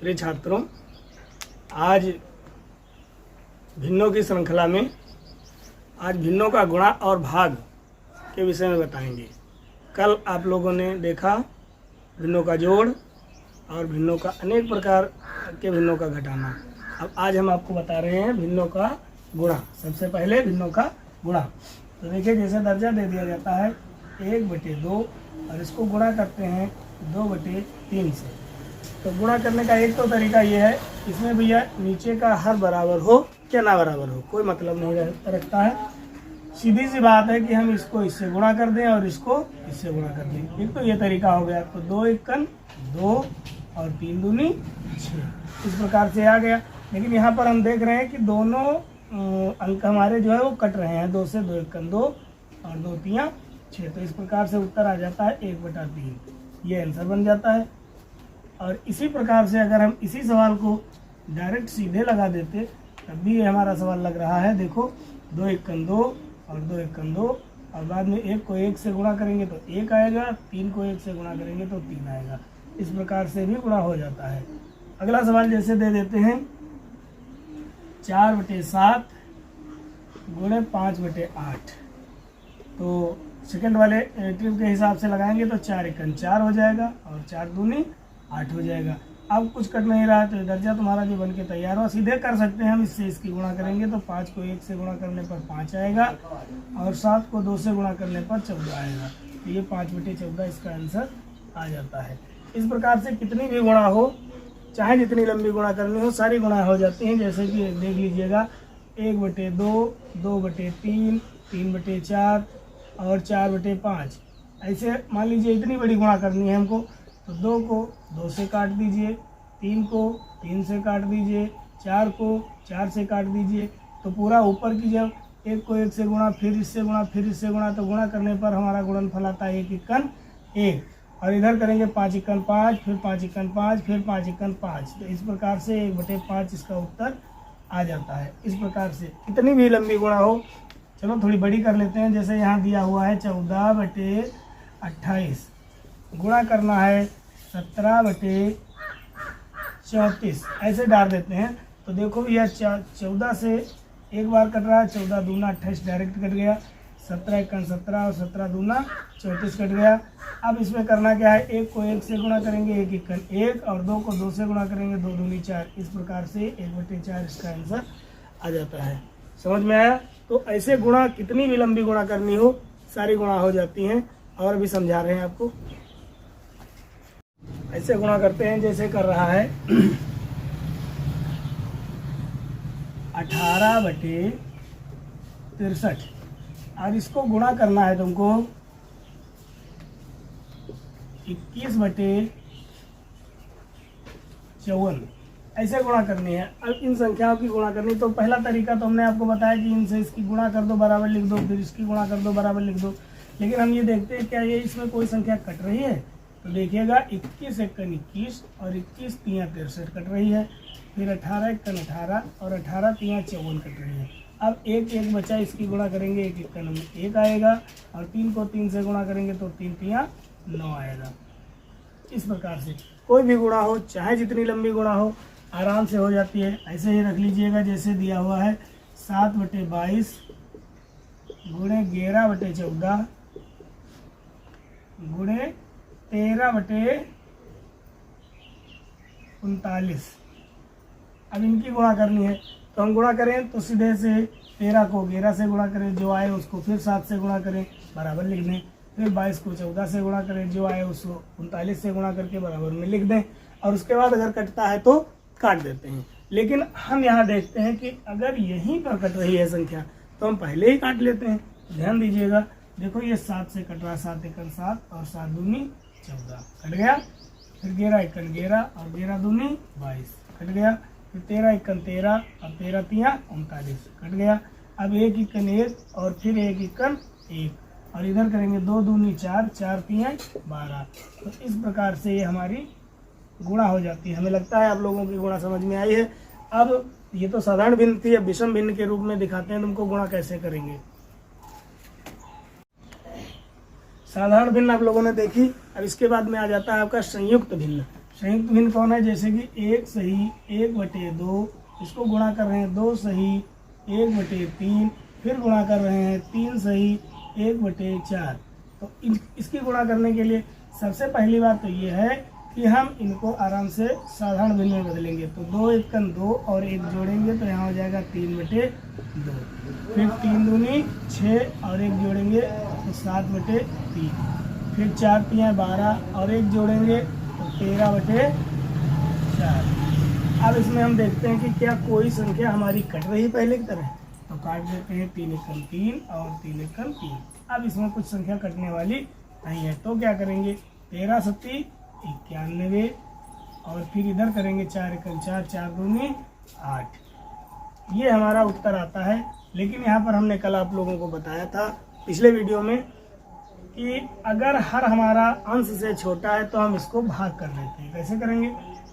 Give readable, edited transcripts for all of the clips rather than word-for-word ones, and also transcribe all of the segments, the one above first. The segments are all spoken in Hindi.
प्रिय छात्रों, आज भिन्नों की श्रृंखला में आज भिन्नों का गुणा और भाग के विषय में बताएंगे। कल आप लोगों ने देखा भिन्नों का जोड़ और भिन्नों का अनेक प्रकार के भिन्नों का घटाना। अब आज हम आपको बता रहे हैं भिन्नों का गुणा। सबसे पहले भिन्नों का गुणा। तो देखिए, जैसे दर्जा दे दिया जाता है 1/2 और इसको गुणा करते हैं 2/3 से। तो गुणा करने का एक तो तरीका ये है, इसमें भैया नीचे का हर बराबर हो क्या ना बराबर हो कोई मतलब नहीं रखता है। सीधी सी बात है कि हम इसको इससे गुणा कर दें और इसको इससे गुणा कर दें। एक तो ये तरीका हो गया। तो 2 एकन 2 और 3 दूनी 6, इस प्रकार से आ गया। लेकिन यहाँ पर हम देख रहे हैं कि दोनों अंक हमारे जो है वो कट रहे हैं। 2 से 2 एकन 2 और 2 3 6। तो इस प्रकार से उत्तर आ जाता है 1/3। ये आंसर बन जाता है। और इसी प्रकार से अगर हम इसी सवाल को डायरेक्ट सीधे लगा देते तब भी ये हमारा सवाल लग रहा है। देखो, 2 एकन 2 और 2 एकन 2 और बाद में 1 को 1 से गुणा करेंगे तो 1 आएगा, 3 को 1 से गुणा करेंगे तो 3 आएगा। इस प्रकार से भी गुणा हो जाता है। अगला सवाल जैसे दे देते हैं 4/7 गुणे 5/8। तो सेकंड वाले ट्रिप के हिसाब से लगाएंगे तो 4 एकन 4 हो जाएगा और 4 दूनी 8 हो जाएगा। अब कुछ कट नहीं रहा तो दर्जा तुम्हारा जो बन के तैयार हुआ। सीधे कर सकते हैं हम, इससे इसकी गुणा करेंगे तो 5 को 1 से गुणा करने पर 5 आएगा और 7 को 2 से गुणा करने पर 14 आएगा। तो ये 5/14 इसका आंसर आ जाता है। इस प्रकार से कितनी भी गुणा हो, चाहे जितनी लंबी गुणा करनी हो, सारी गुणा हो जाती हैं। जैसे कि देख लीजिएगा 1/2, 2/3, 3/4 और 4/5। ऐसे मान लीजिए इतनी बड़ी गुणा करनी है हमको, तो 2 को 2 से काट दीजिए, 3 को 3 से काट दीजिए, 4 को 4 से काट दीजिए। तो पूरा ऊपर की जब 1 को 1 से गुणा, फिर इससे गुणा, फिर इससे गुणा, तो गुणा करने पर हमारा गुणनफल आता है 1 एकन 1। और इधर करेंगे 5 एकन 5, फिर 5 एकन 5, फिर 5 एकन 5। तो इस प्रकार से 1/5 इसका उत्तर आ जाता है। इस प्रकार से कितनी भी लंबी गुणा हो, चलो थोड़ी बड़ी कर लेते हैं। जैसे यहाँ दिया हुआ है 14/28, गुणा करना है 17/34, ऐसे डाल देते हैं। तो देखो भैया 14 से एक बार कट रहा है, 14 दूना 28 डायरेक्ट कट गया, 17 एकन 17 और 17 दूना 34 कट गया। अब इसमें करना क्या है, 1 को 1 से गुणा करेंगे 1 एकन 1 और 2 को 2 से गुणा करेंगे 2 दूनी 4। इस प्रकार से 1/4 इसका आंसर आ जाता है। समझ में आया? तो ऐसे गुणा कितनी भी लंबी गुणा करनी हो, सारी गुणा हो जाती हैं। और भी समझा रहे हैं आपको। ऐसे गुणा करते हैं जैसे कर रहा है 18/63 और इसको गुणा करना है तुमको 21/54। ऐसे गुणा करनी है। अब इन संख्याओं की गुणा करनी, तो पहला तरीका तो हमने आपको बताया कि इनसे इसकी गुणा कर दो, बराबर लिख दो, फिर इसकी गुणा कर दो, बराबर लिख दो। लेकिन हम ये देखते हैं क्या ये इसमें कोई संख्या कट रही है। तो देखिएगा 21 एकन 21 और 21 3 63 कट रही है। फिर 18 एकन 18 और 18 3 54 कट रही है। अब 1 1 बचा, इसकी गुणा करेंगे 1 एकन में 1 आएगा और 3 को 3 से गुणा करेंगे तो 3 3 9 आएगा। इस प्रकार से कोई भी गुणा हो, चाहे जितनी लंबी गुणा हो, आराम से हो जाती है। ऐसे ही रख लीजिएगा जैसे दिया हुआ है 7/22 गुणे 11/14 गुणे 13/39। अब इनकी गुणा करनी है तो हम गुणा करें तो सीधे से 13 को 11 से गुणा करें, जो आए उसको फिर 7 से गुणा करें, बराबर लिख दें। फिर 22 को 14 से गुणा करें, जो आए उसको 39 से गुणा करके बराबर में लिख दें। और उसके बाद अगर कटता है तो काट देते हैं। लेकिन हम यहाँ देखते हैं कि अगर यहीं पर कट रही है संख्या तो हम पहले ही काट लेते हैं। ध्यान दीजिएगा, देखो ये 7 से कट रहा, 7 एकन 7 और 7 दूनी 14 कट गया। फिर 11 एकन 11 और 11 दूनी 22 कट गया। फिर 13 एकन 13 और 13 3 39 कट गया। अब 1 एकन 1 और फिर 1 एकन 1 और इधर करेंगे 2 दूनी 4, 4 3 12। तो इस प्रकार से ये हमारी गुणा हो जाती है। हमें लगता है आप लोगों की गुणा समझ में आई है। अब ये तो साधारण भिन्न थी, अब विषम भिन्न के रूप में दिखाते हैं तुमको गुणा कैसे करेंगे। साधारण भिन्न आप लोगों ने देखी। अब इसके बाद में आ जाता है आपका संयुक्त भिन्न। संयुक्त भिन्न कौन है? जैसे कि 1 सही 1/2, इसको गुणा कर रहे हैं 2 सही 1/3, फिर गुणा कर रहे हैं 3 सही 1/4। तो इसकी गुणा करने के लिए सबसे पहली बात तो ये है कि हम इनको आराम से साधारण भिन्न में बदलेंगे। तो 2 1 2 और 1 जोड़ेंगे तो यहाँ हो जाएगा 3/2, फिर 3 दूनी 6 और 1 जोड़ेंगे तो 7/3, फिर 4 3 12 और 1 जोड़ेंगे तो 13/4। अब इसमें हम देखते हैं कि क्या कोई संख्या हमारी कट रही पहले की तरह, तो काट देते हैं 3 एकम 3 और 3 एकम 3। अब इसमें कुछ संख्या कटने वाली नहीं है तो क्या करेंगे, 13 सत्ती 91 और फिर इधर करेंगे 4 एकम 4, 4 दूनी 8। ये हमारा उत्तर आता है। लेकिन यहाँ पर हमने कल आप लोगों को बताया था पिछले वीडियो में कि अगर हर हमारा अंश से छोटा है तो हम इसको भाग कर लेते हैं। कैसे करेंगे?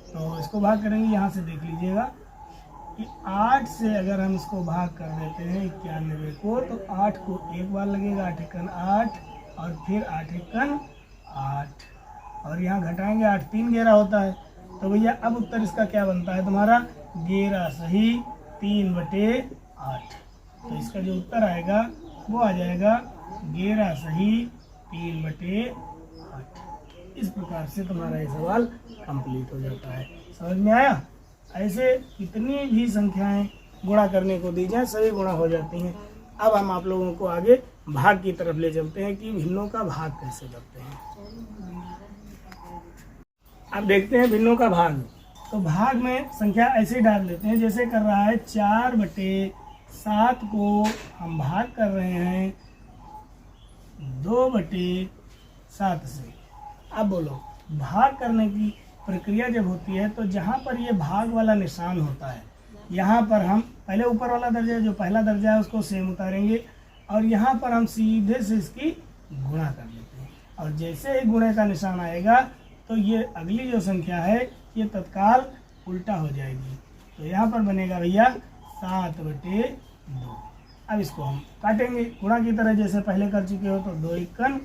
तो इसको भाग करेंगे, यहाँ से देख लीजिएगा कि 8 से अगर हम इसको भाग कर देते हैं 91 को, तो 8 को एक बार लगेगा, 8 एकन 8 और फिर 8 एकन 8 और यहाँ घटाएंगे 8 3 11 होता है। तो भैया अब उत्तर इसका क्या बनता है तुम्हारा? 11 सही 3/8। तो इसका जो उत्तर आएगा वो आ जाएगा 11 सही 3/8। इस प्रकार से तुम्हारा ये सवाल कंप्लीट हो जाता है। समझ में आया? ऐसे कितनी भी संख्याएं गुणा करने को दी जाए सभी गुणा हो जाती हैं। अब हम आप लोगों को आगे भाग की तरफ ले चलते हैं कि भिन्नों का भाग कैसे करते हैं। अब देखते हैं भिन्नों का भाग। तो भाग में संख्या ऐसे डाल देते हैं जैसे कर रहा है 4/7 को हम भाग कर रहे हैं 2/7 से। अब बोलो, भाग करने की प्रक्रिया जब होती है तो जहाँ पर ये भाग वाला निशान होता है यहाँ पर हम पहले ऊपर वाला दर्जा जो पहला दर्जा है उसको सेम उतारेंगे और यहाँ पर हम सीधे से इसकी गुणा कर लेते हैं। और जैसे ही गुणे का निशान आएगा तो ये अगली जो संख्या है ये तत्काल उल्टा हो जाएगी। तो यहाँ पर बनेगा भैया 7/2। अब इसको हम काटेंगे गुणा की तरह जैसे पहले कर चुके हो। तो 2 एकन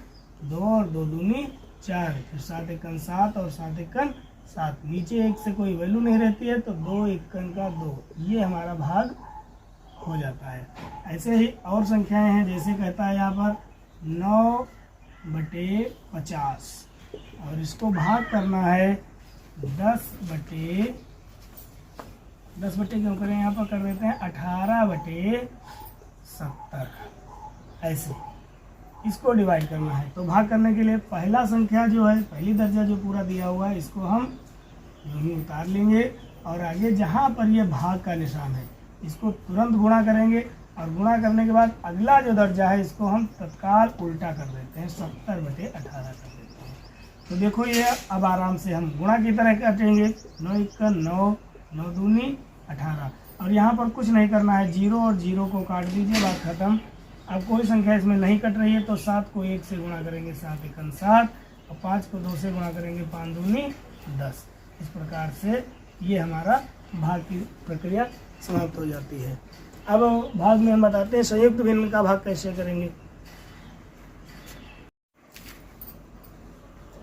2 और 2 दूनी 4, फिर 7 एकन 7 और 7 एकन 7। नीचे 1 से कोई वैल्यू नहीं रहती है तो 2 एकन का 2, ये हमारा भाग हो जाता है। ऐसे ही और संख्याएं हैं जैसे कहता है यहाँ पर 9/50 और इसको भाग करना है 10 क्यों करें, यहाँ पर कर देते हैं 18/70। ऐसे इसको डिवाइड करना है। तो भाग करने के लिए पहला संख्या जो है पहली दर्जा जो पूरा दिया हुआ है इसको हम यूँ ही उतार लेंगे और आगे जहाँ पर ये भाग का निशान है इसको तुरंत गुणा करेंगे और गुणा करने के बाद अगला जो दर्जा है इसको हम तत्काल उल्टा कर देते हैं, 70/18 कर देते हैं। तो देखो ये अब आराम से हम गुणा की तरह काटेंगे। 9 एकन 9, 9 दूनी 18 और यहाँ पर कुछ नहीं करना है, 0 और 0 को काट दीजिए, बात खत्म। अब कोई संख्या इसमें नहीं कट रही है तो 7 को 1 से गुणा करेंगे 7 एकन 7 और 5 को 2 से गुणा करेंगे 5 दूनी 10। इस प्रकार से ये हमारा भाग की प्रक्रिया समाप्त हो जाती है। अब भाग में हम बताते हैं संयुक्त भिन्न का भाग कैसे करेंगे।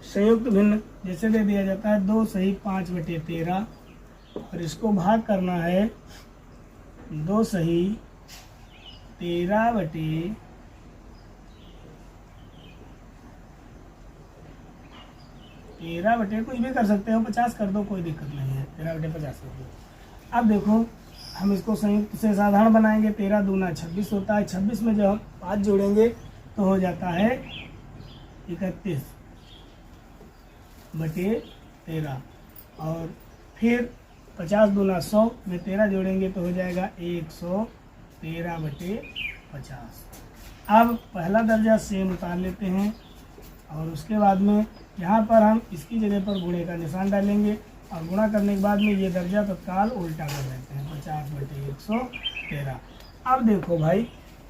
संयुक्त भिन्न जैसे दे दिया जाता है 2 सही 5/13 और इसको भाग करना है 2 सही 13/13 कुछ भी कर सकते हो, 50 कर दो, कोई दिक्कत नहीं है, 13/50 कर दो। अब देखो हम इसको संयुक्त से साधारण बनाएंगे। 13 दूना 26 होता है, 26 में जब हम 5 जोड़ेंगे तो हो जाता है 31/13 और फिर 50 दूना 100 में 13 जोड़ेंगे तो हो जाएगा 113/50। अब पहला दर्जा सेम उतार लेते हैं और उसके बाद में यहाँ पर हम इसकी जगह पर गुणे का निशान डालेंगे और गुणा करने के बाद में ये दर्जा तत्काल उल्टा कर देते हैं, 50/113। अब देखो भाई,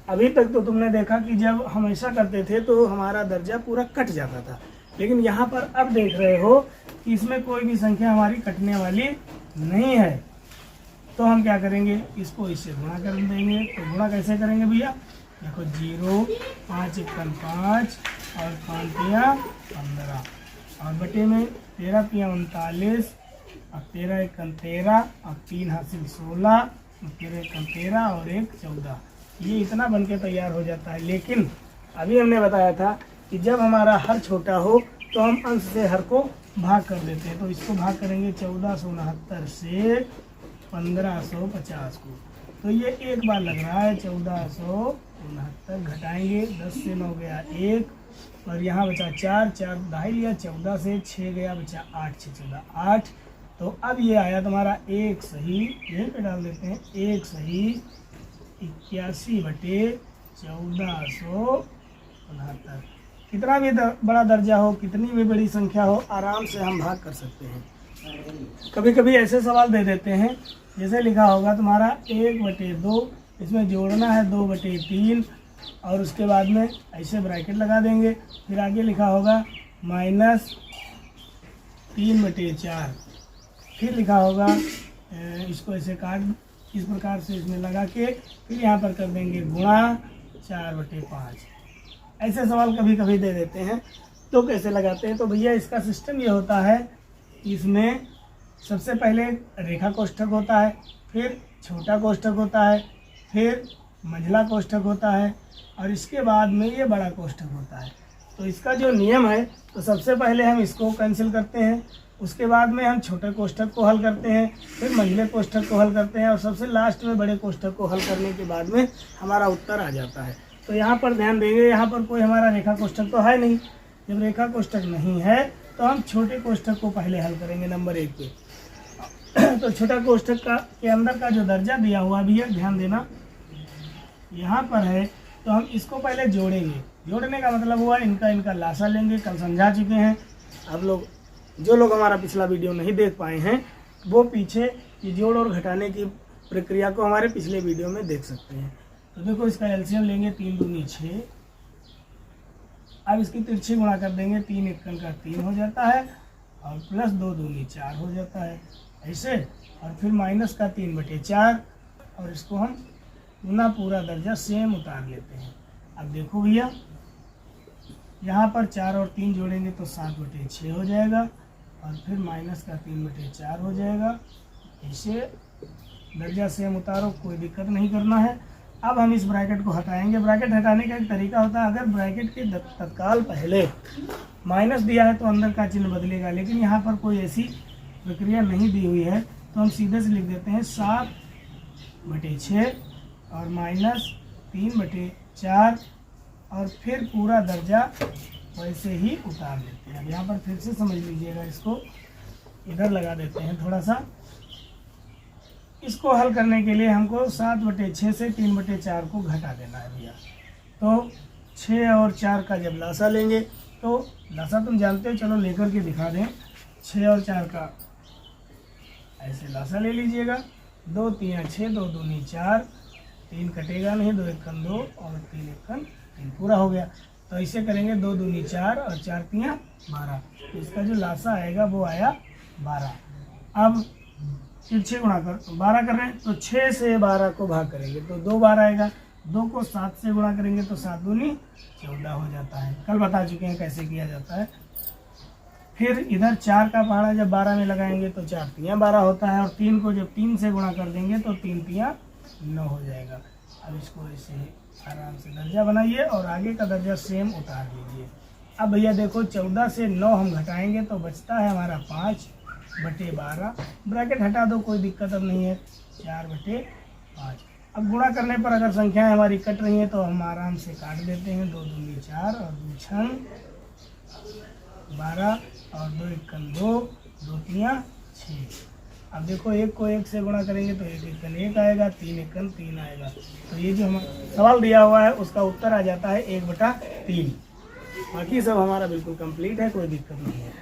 अभी तक तो तुमने देखा कि जब हम ऐसा करते थे तो हमारा दर्जा पूरा कट जाता था, लेकिन यहाँ पर अब देख रहे हो कि इसमें कोई भी संख्या हमारी कटने वाली नहीं है। तो हम क्या करेंगे, इसको इससे गुणा कर देंगे। तो गुणा कैसे करेंगे भैया, देखो 0, 5 एकन 5 और 5 तिया 15 और बटे में 13 तिया 39 और 13 एकम 13 और 3 हासिल 16 और 13 एकम 13 और 1 14। ये इतना बन के तैयार हो जाता है। लेकिन अभी हमने बताया था कि जब हमारा हर छोटा हो तो हम अंश से हर को भाग कर देते हैं। तो इसको भाग करेंगे 1469 से 1550 को, तो ये एक बार लग रहा है 1469 घटाएंगे, 10 से 9 गया 1 और यहाँ बचा 4 4 ढाई लिया, 14 से 6 गया बचा 8 6 14 8। तो अब ये आया तुम्हारा एक सही, यहीं पे डाल देते हैं, एक सही 81 बटे 1469। कितना भी बड़ा दर्जा हो, कितनी भी बड़ी संख्या हो, आराम से हम भाग कर सकते हैं। कभी कभी ऐसे सवाल दे देते हैं, जैसे लिखा होगा तुम्हारा 1/2, इसमें जोड़ना है 2/3 और उसके बाद में ऐसे ब्रैकेट लगा देंगे। फिर आगे लिखा होगा -3/4, फिर लिखा होगा इसको ऐसे काट इस प्रकार से इसमें लगा के फिर यहाँ पर कर देंगे गुणा 4/5। ऐसे सवाल कभी कभी दे देते हैं, तो कैसे लगाते हैं? तो भैया इसका सिस्टम ये होता है, इसमें सबसे पहले रेखा कोष्ठक होता है, फिर छोटा कोष्ठक होता है, फिर मंझला कोष्ठक होता है और इसके बाद में ये बड़ा कोष्ठक होता है। तो इसका जो नियम है, तो सबसे पहले हम इसको कैंसिल करते हैं, उसके बाद में हम छोटे कोष्ठक को हल करते हैं, फिर मंझले कोष्ठक को हल करते हैं और सबसे लास्ट में बड़े कोष्ठक को हल करने के बाद में हमारा उत्तर आ जाता है। तो यहाँ पर ध्यान देंगे, यहाँ पर कोई हमारा रेखा कोष्ठक तो है नहीं। जब रेखा कोष्ठक नहीं है तो हम छोटे कोष्ठक को पहले हल करेंगे नंबर 1 पे। तो छोटा कोष्ठक के अंदर का जो दर्जा दिया हुआ भी है, ध्यान देना यहाँ पर है, तो हम इसको पहले जोड़ेंगे। जोड़ने का मतलब हुआ इनका लासा लेंगे, कल समझा चुके हैं। आप लोग जो लोग हमारा पिछला वीडियो नहीं देख पाए हैं, वो पीछे ये जोड़ और घटाने की प्रक्रिया को हमारे पिछले वीडियो में देख सकते हैं। तो देखो इसका एलसीएम लेंगे, 3 दूनी 6। अब इसकी तिरछी गुणा कर देंगे, 3 एकम का 3 हो जाता है और प्लस 2 दूनी 4 हो जाता है ऐसे, और फिर माइनस का 3/4 और इसको हम गुना पूरा दर्जा सेम उतार लेते हैं। अब देखो भैया, यहाँ पर 4 और 3 जोड़ेंगे तो 7/6 हो जाएगा और फिर माइनस का 3/4 हो जाएगा। ऐसे दर्जा सेम उतारो, कोई दिक्कत नहीं करना है। अब हम इस ब्रैकेट को हटाएंगे। ब्रैकेट हटाने का एक तरीका होता है, अगर ब्रैकेट के तत्काल पहले माइनस दिया है तो अंदर का चिन्ह बदलेगा, लेकिन यहाँ पर कोई ऐसी प्रक्रिया नहीं दी हुई है, तो हम सीधे से लिख देते हैं 7/6 और माइनस 3/4 और फिर पूरा दर्जा वैसे ही उतार लेते हैं। अब यहाँ पर फिर से समझ लीजिएगा, इसको इधर लगा देते हैं थोड़ा सा। इसको हल करने के लिए हमको 7/6 से 3/4 को घटा देना है भैया। तो 6 और 4 का जब लासा लेंगे, तो लासा तुम जानते हो, चलो लेकर के दिखा दें। 6 और 4 का ऐसे लासा ले लीजिएगा, 2 तिया 6, 2 दूनी 4, 3 कटेगा नहीं, 2 एकम 2 और 3 एकम 3 पूरा हो गया। तो ऐसे करेंगे, 2 दूनी 4 और 4 तिया 12। तो इसका जो लासा आएगा वो आया 12। अब तिरछे गुणा कर 12 कर रहे हैं, तो 6 से 12 को भाग करेंगे तो 2 बार आएगा। 2 को 7 से गुणा करेंगे तो 7 दूनी 14 हो जाता है। कल बता चुके हैं कैसे किया जाता है। फिर इधर 4 का पहाड़ा जब 12 में लगाएंगे तो 4 तिया 12 होता है और 3 को जब 3 से गुणा कर देंगे तो 3 तिया 9 हो जाएगा। अब इसको ऐसे आराम से दर्जा बनाइए और आगे का दर्जा सेम उतार लीजिए। अब भैया देखो, 14 से 9 हम घटाएंगे तो बचता है हमारा 5/12। ब्रैकेट हटा दो, कोई दिक्कत अब नहीं है, 4/5। अब गुणा करने पर अगर संख्याएं हमारी कट रही हैं तो हम आराम से काट देते हैं। 2 दूनी 4 और 2 छंग 12 और 2 एकम 2, 2 तिया 6। अब देखो, 1 को 1 से गुणा करेंगे तो 1 एकम 1 आएगा, 3 एकम 3 आएगा। तो ये जो हमारा सवाल दिया हुआ है उसका उत्तर आ जाता है 1/3। बाकी सब हमारा बिल्कुल कंप्लीट है, कोई दिक्कत नहीं है।